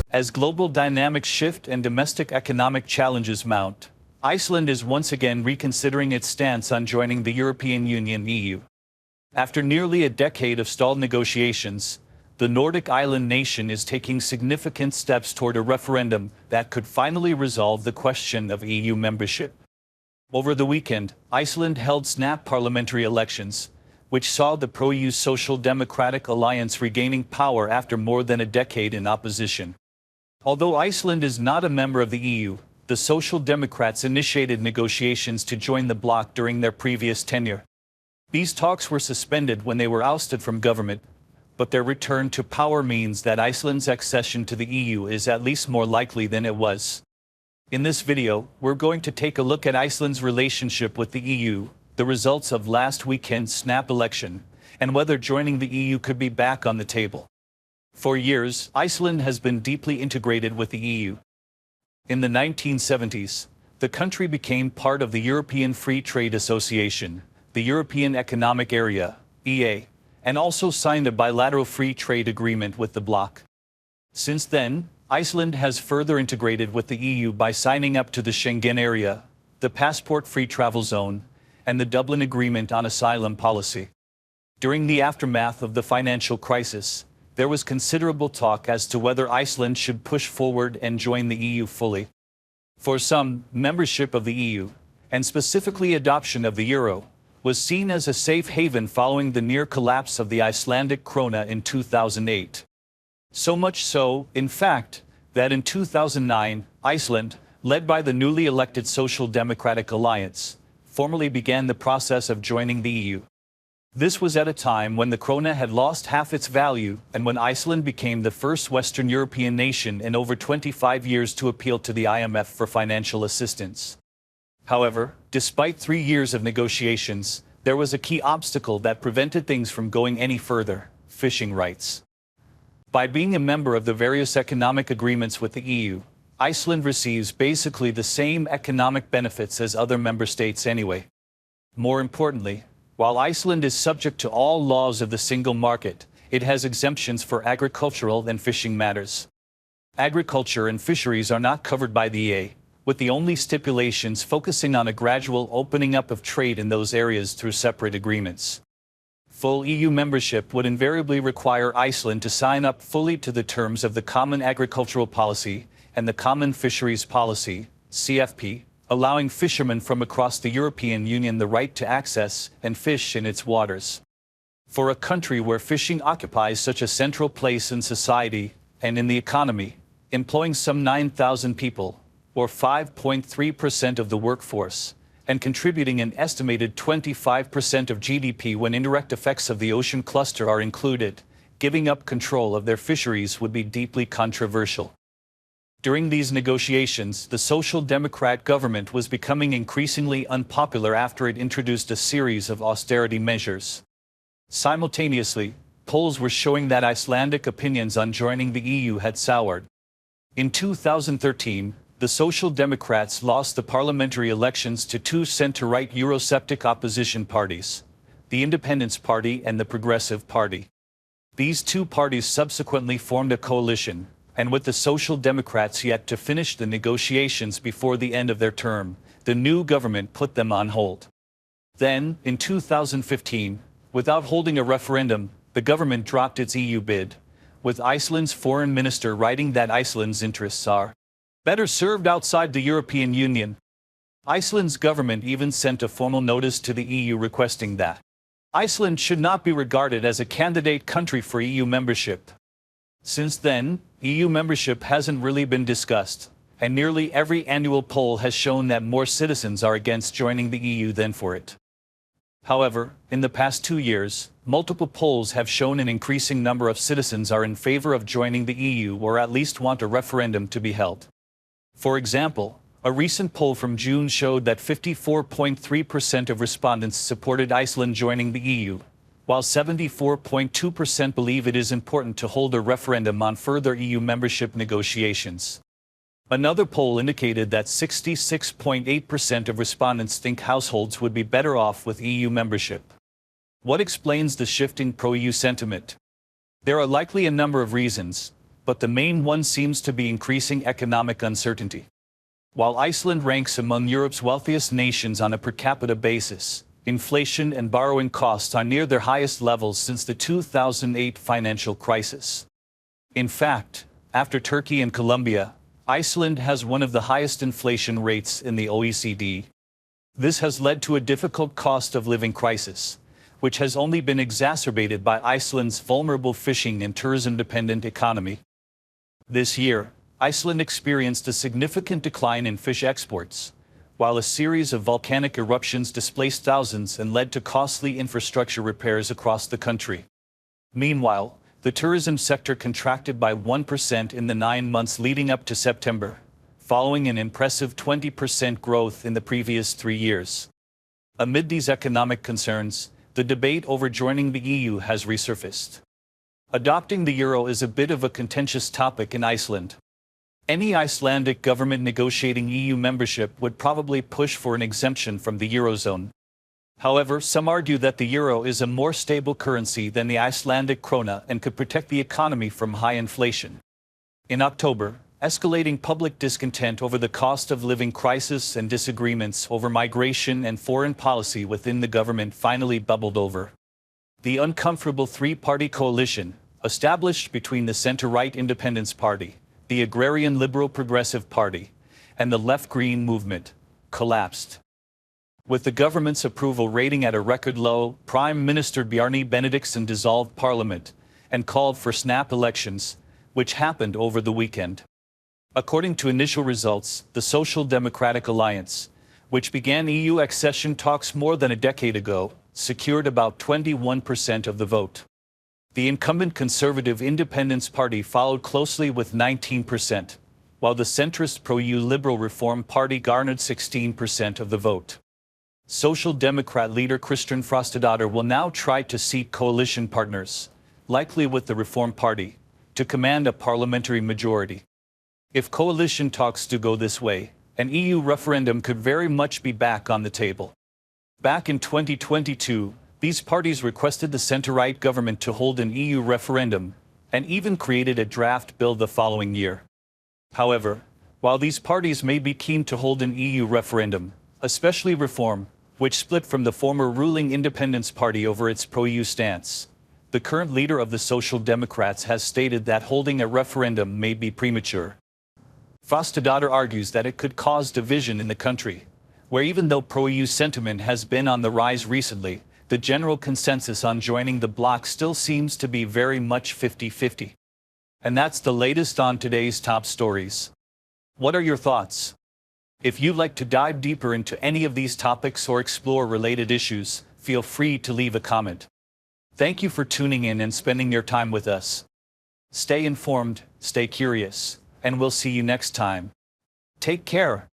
As global dynamics shift and domestic economic challenges mount, Iceland is once again reconsidering its stance on joining the European Union (EU). After nearly a decade of stalled negotiations, the Nordic island nation is taking significant steps toward a referendum that could finally resolve the question of EU membership. Over the weekend, Iceland held snap parliamentary elections, which saw the pro-EU Social Democratic Alliance regaining power after more than a decade in opposition. Although Iceland is not a member of the EU, the Social Democrats initiated negotiations to join the bloc during their previous tenure. These talks were suspended when they were ousted from government, but their return to power means that Iceland's accession to the EU is at least more likely than it was. In this video, we're going to take a look at Iceland's relationship with the EU, the results of last weekend's snap election, and whether joining the EU could be back on the table. For years, Iceland has been deeply integrated with the EU. In the 1970s, the country became part of the European Free Trade Association, the European Economic Area, EA, and also signed a bilateral free trade agreement with the bloc. Since then, Iceland has further integrated with the EU by signing up to the Schengen area, the passport-free travel zone, and the Dublin Agreement on asylum policy. During the aftermath of the financial crisis, there was considerable talk as to whether Iceland should push forward and join the EU fully. For some, membership of the EU, and specifically adoption of the euro, was seen as a safe haven following the near collapse of the Icelandic krona in 2008. So much so, in fact, that in 2009, Iceland, led by the newly elected Social Democratic Alliance, formally began the process of joining the EU. This was at a time when the krona had lost half its value and when Iceland became the first Western European nation in over 25 years to appeal to the IMF for financial assistance. However, despite 3 years of negotiations, there was a key obstacle that prevented things from going any further: fishing rights. By being a member of the various economic agreements with the EU, Iceland receives basically the same economic benefits as other member states anyway. More importantly, while Iceland is subject to all laws of the single market, it has exemptions for agricultural and fishing matters. Agriculture and fisheries are not covered by the EA, with the only stipulations focusing on a gradual opening up of trade in those areas through separate agreements. Full EU membership would invariably require Iceland to sign up fully to the terms of the Common Agricultural Policy and the Common Fisheries Policy, CFP, allowing fishermen from across the European Union the right to access and fish in its waters. For a country where fishing occupies such a central place in society and in the economy, employing some 9,000 people, or 5.3% of the workforce, and contributing an estimated 25% of GDP when indirect effects of the ocean cluster are included, giving up control of their fisheries would be deeply controversial. During these negotiations, the Social Democrat government was becoming increasingly unpopular after it introduced a series of austerity measures. Simultaneously, polls were showing that Icelandic opinions on joining the EU had soured. In 2013, the Social Democrats lost the parliamentary elections to two center-right Eurosceptic opposition parties, the Independence Party and the Progressive Party. These two parties subsequently formed a coalition, and with the Social Democrats yet to finish the negotiations before the end of their term, the new government put them on hold. Then, in 2015, without holding a referendum, the government dropped its EU bid, with Iceland's foreign minister writing that Iceland's interests are better served outside the European Union. Iceland's government even sent a formal notice to the EU requesting that Iceland should not be regarded as a candidate country for EU membership. Since then, EU membership hasn't really been discussed, and nearly every annual poll has shown that more citizens are against joining the EU than for it. However, in the past 2 years, multiple polls have shown an increasing number of citizens are in favor of joining the EU or at least want a referendum to be held. For example, a recent poll from June showed that 54.3% of respondents supported Iceland joining the EU, while 74.2% believe it is important to hold a referendum on further EU membership negotiations. Another poll indicated that 66.8% of respondents think households would be better off with EU membership. What explains the shifting pro-EU sentiment? There are likely a number of reasons, but the main one seems to be increasing economic uncertainty. While Iceland ranks among Europe's wealthiest nations on a per capita basis, inflation and borrowing costs are near their highest levels since the 2008 financial crisis. In fact, after Turkey and Colombia, Iceland has one of the highest inflation rates in the OECD. This has led to a difficult cost of living crisis, which has only been exacerbated by Iceland's vulnerable fishing and tourism-dependent economy. This year, Iceland experienced a significant decline in fish exports, while a series of volcanic eruptions displaced thousands and led to costly infrastructure repairs across the country. Meanwhile, the tourism sector contracted by 1% in the 9 months leading up to September, following an impressive 20% growth in the previous 3 years. Amid these economic concerns, the debate over joining the EU has resurfaced. Adopting the euro is a bit of a contentious topic in Iceland. Any Icelandic government negotiating EU membership would probably push for an exemption from the eurozone. However, some argue that the euro is a more stable currency than the Icelandic krona and could protect the economy from high inflation. In October, escalating public discontent over the cost of living crisis and disagreements over migration and foreign policy within the government finally bubbled over. The uncomfortable three-party coalition, established between the center-right Independence Party, the Agrarian Liberal Progressive Party, and the left-green movement, collapsed. With the government's approval rating at a record low, Prime Minister Bjarni Benediktsson dissolved parliament and called for snap elections, which happened over the weekend. According to initial results, the Social Democratic Alliance, which began EU accession talks more than a decade ago, secured about 21% of the vote. The incumbent Conservative Independence Party followed closely with 19%, while the centrist pro-EU Liberal Reform Party garnered 16% of the vote. Social Democrat leader Kristrún Frostadóttir will now try to seek coalition partners, likely with the Reform Party, to command a parliamentary majority. If coalition talks do go this way, an EU referendum could very much be back on the table. Back in 2022, these parties requested the center-right government to hold an EU referendum, and even created a draft bill the following year. However, while these parties may be keen to hold an EU referendum, especially Reform, which split from the former ruling Independence Party over its pro-EU stance, the current leader of the Social Democrats has stated that holding a referendum may be premature. Frostadóttir argues that it could cause division in the country, where even though pro-EU sentiment has been on the rise recently, the general consensus on joining the bloc still seems to be very much 50-50. And that's the latest on today's top stories. What are your thoughts? If you'd like to dive deeper into any of these topics or explore related issues, feel free to leave a comment. Thank you for tuning in and spending your time with us. Stay informed, stay curious, and we'll see you next time. Take care.